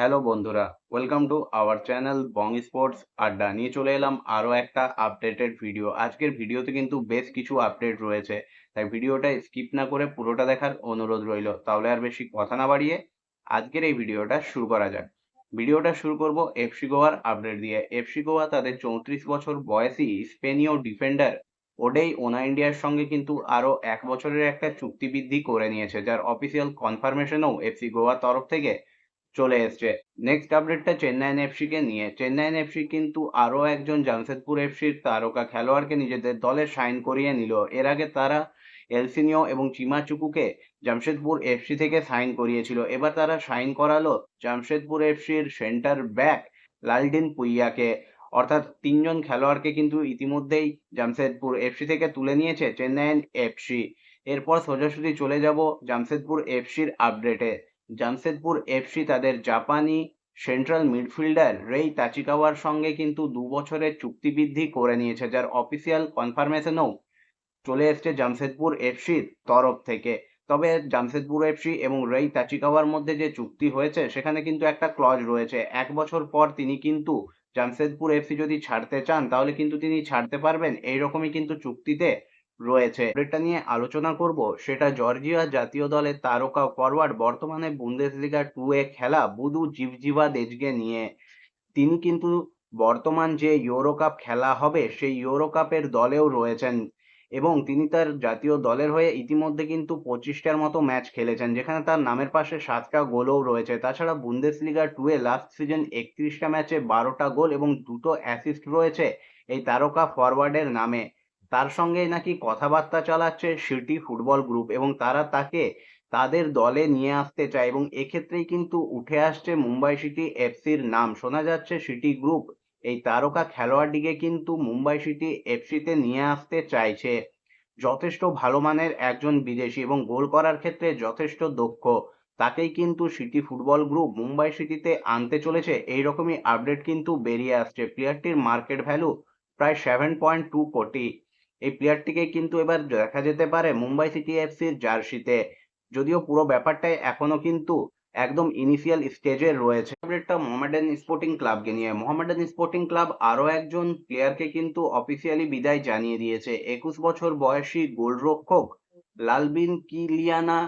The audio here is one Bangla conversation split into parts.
হ্যালো বন্ধুরা, welcome to our channel Bong sports আড্ডা। নিয়ে চলে এলাম আরও একটা আপডেটেড ভিডিও। আজকের ভিডিওতে কিন্তু বেশ কিছু আপডেট রয়েছে, তাই ভিডিওটা স্কিপ না করে পুরোটা দেখার অনুরোধ রইল। তাহলে আর বেশি কথা না বাড়িয়ে আজকের এই ভিডিওটা শুরু করা যাক। ভিডিওটা শুরু করব এফসি গোয়ার আপডেট দিয়ে। এফসি গোয়া তাদের 34 বছর বয়সী স্পেনীয় ডিফেন্ডার ওডেই ওনাইন্ডিয়ার সঙ্গে কিন্তু আরও 1 বছরের একটা চুক্তি বৃদ্ধি করে নিয়েছে, যার অফিসিয়াল কনফার্মেশনও এফসি গোয়ার তরফ থেকে চলে এসছে। নেক্সট আপডেটটা চেন্নাইন এফসি কে নিয়ে। চেন্নাইন এফসি কিন্তু আরো একজন জামশেদপুর এফসির তারকা খেলোয়াড়কে নিজেদের দলে সাইন করিয়ে নিল। এর আগে তারা এলসিনিও এবং চিমাচুকুকে জামশেদপুর এফসি থেকে সাইন করিয়েছিল। এবার তারা সাইন করালো জামশেদপুর এফসির সেন্টার ব্যাক লালডিন পুইয়াকে। অর্থাৎ তিনজন খেলোয়াড়কে কিন্তু ইতিমধ্যেই জামশেদপুর এফসি থেকে তুলে নিয়েছে চেন্নাইন এফসি। এরপর সোজাসুজি চলে যাব জামশেদপুর এফসির আপডেটে। জামশেদপুর এফসি তাদের জাপানি সেন্ট্রাল মিডফিল্ডার রেই তাচিকাওয়ার সঙ্গে কিন্তু 2 বছরের চুক্তি বৃদ্ধি করে নিয়েছে, যার অফিসিয়াল কনফার্মেশনও চলে এসছে জামশেদপুর এফসির তরফ থেকে। তবে জামশেদপুর এফসি এবং রেই তাচিকাওয়ার মধ্যে যে চুক্তি হয়েছে সেখানে কিন্তু একটা ক্লজ রয়েছে। 1 বছর পর তিনি কিন্তু জামশেদপুর এফসি যদি ছাড়তে চান তাহলে কিন্তু তিনি ছাড়তে পারবেন, এইরকমই কিন্তু চুক্তিতে রয়েছে। আপডেটটা নিয়ে আলোচনা করব সেটা জর্জিয়া জাতীয় দলের তারকা ফরওয়ার্ড, বর্তমানে বুন্দেসলিগা 2 এ খেলা বুদু জিভজিভাদেজকে নিয়ে। তিনি কিন্তু বর্তমান যে ইউরো কাপ খেলা হবে সেই ইউরো কাপের দলেও রয়েছেন এবং তিনি তার জাতীয় দলের হয়ে ইতিমধ্যে কিন্তু 25টার মতো ম্যাচ খেলেছেন, যেখানে তার নামের পাশে 7টা গোলও রয়েছে। তাছাড়া বুন্দেসলিগা 2 এ লাস্ট সিজন 31টা ম্যাচে 12টা গোল এবং 2টো অ্যাসিস্ট রয়েছে এই তারকা ফরওয়ার্ডের নামে। তার সঙ্গেই নাকি কথাবার্তা চালাচ্ছে সিটি ফুটবল গ্রুপ এবং তারা তাকে তাদের দলে নিয়ে আসতে চায় এবং এক্ষেত্রেই কিন্তু উঠে আসছে মুম্বাই সিটি এফসির নাম। শোনা যাচ্ছে সিটি গ্রুপ এই তারকা খেলোয়াড়টিকে কিন্তু মুম্বাই সিটি এফসিতে নিয়ে আসতে চাইছে। যথেষ্ট ভালো মানের একজন বিদেশি এবং গোল করার ক্ষেত্রে যথেষ্ট দক্ষ, তাকেই কিন্তু সিটি ফুটবল গ্রুপ মুম্বাই সিটিতে আনতে চলেছে, এইরকমই আপডেট কিন্তু বেরিয়ে আসছে। প্লেয়ারটির মার্কেট ভ্যালু প্রায় 7.2 কোটি। এই প্লেয়ারটিকে কিন্তু এবার দেখা যেতে পারে মুম্বাই সিটি এফসির জার্সিতে, যদিও পুরো ব্যাপারটাই এখনো কিন্তু একদম ইনিশিয়াল স্টেজে রয়েছে। আপডেটটা মোহামেডান স্পোর্টিং ক্লাবকে নিয়ে। মোহামেডান স্পোর্টিং ক্লাব আরো একজন প্লেয়ারকে কিন্তু অফিসিয়ালি বিদায় জানিয়ে দিয়েছে। 21 বছর বয়সী গোলরক্ষক লালবিন কিলিয়ানা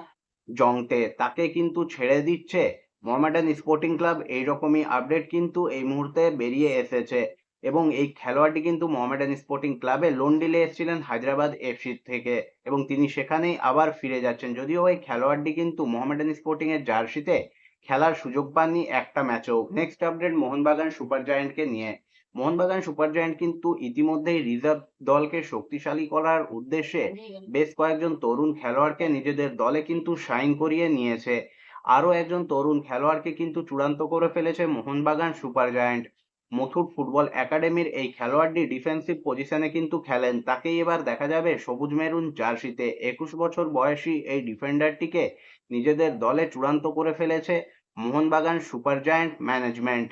জংতে, তাকে কিন্তু ছেড়ে দিচ্ছে মোহামেডান স্পোর্টিং ক্লাব, এইরকমই আপডেট কিন্তু এই মুহূর্তে বেরিয়ে এসেছে। এবং এই খেলোয়াড়টি কিন্তু মোহামেডান স্পোর্টিং ক্লাবে লোন ডিলে এসেছিলেন হায়দ্রাবাদ এফসি থেকে এবং তিনি সেখানেই আবার ফিরে যাচ্ছেন। যদিও এই খেলোয়াড়টি কিন্তু মোহামেডান স্পোর্টিং এর জার্সিতে খেলার সুযোগ পাননি একটা ম্যাচেও। নেক্সট আপডেট মোহনবাগান সুপার জায়ান্টকে নিয়ে। মোহনবাগান সুপার জায়ান্ট কিন্তু ইতিমধ্যেই রিজার্ভ দলকে শক্তিশালী করার উদ্দেশ্যে বেশ কয়েকজন তরুণ খেলোয়াড়কে নিজেদের দলে কিন্তু সাইন করিয়ে নিয়েছে। আরো একজন তরুণ খেলোয়াড়কে কিন্তু চূড়ান্ত করে ফেলেছে Mohun Bagan super giant. Muthoot football একাডেমির এই খেলোয়াড়টি ডিফেন্সিভ পজিশনে কিন্তু খেলেন, তাকেই এবার দেখা যাবে সবুজ মেরুন জার্সিতে। 21 বছর বয়সী এই ডিফেন্ডারটিকে নিজেদের দলে চূড়ান্ত করে ফেলেছে মোহনবাগান সুপার জায়ান্ট ম্যানেজমেন্ট।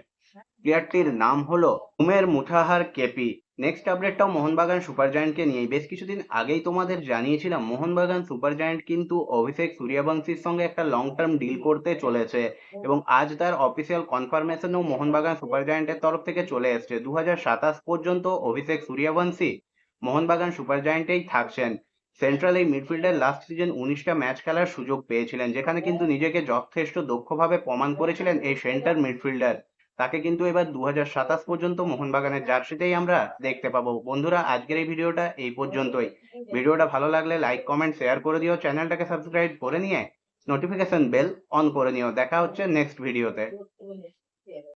প্লেয়ারটির নাম হলো উমের মুঠাহার কেপি। নেক্সট আপডেটটাও মোহনবাগান সুপার জায়ান্টকে নিয়ে। বেশ কিছুদিন আগেই তোমাদের জানিয়েছিলাম মোহনবাগান সুপার জায়ান্ট কিন্তু অভিষেক সূর্যবংশীর সঙ্গে একটা লং টার্ম ডিল করতে চলেছে এবং আজ তার অফিসিয়াল কনফার্মেশনও মোহনবাগান সুপার জায়ান্টের তরফ থেকে চলে এসছে। 2027 পর্যন্ত অভিষেক সূর্যবংশী মোহনবাগান সুপার জায়ান্টেই থাকছেন। সেন্ট্রাল এই মিডফিল্ডার লাস্ট সিজন 19টা ম্যাচ খেলার সুযোগ পেয়েছিলেন, যেখানে কিন্তু নিজেকে যথেষ্ট দক্ষভাবে প্রমাণ করেছিলেন এই সেন্টার মিডফিল্ডার। তাকে কিন্তু এবার 2027 পর্যন্ত মোহনবাগানের জার্সিতেই আমরা দেখতে পাবো। বন্ধুরা, আজকের এই ভিডিওটা এই পর্যন্তই। ভিডিওটা ভালো লাগলে লাইক কমেন্ট শেয়ার করে দিও, চ্যানেলটাকে সাবস্ক্রাইব করে নিয়ে নোটিফিকেশন বেল অন করে নিও। দেখা হচ্ছে নেক্সট ভিডিওতে।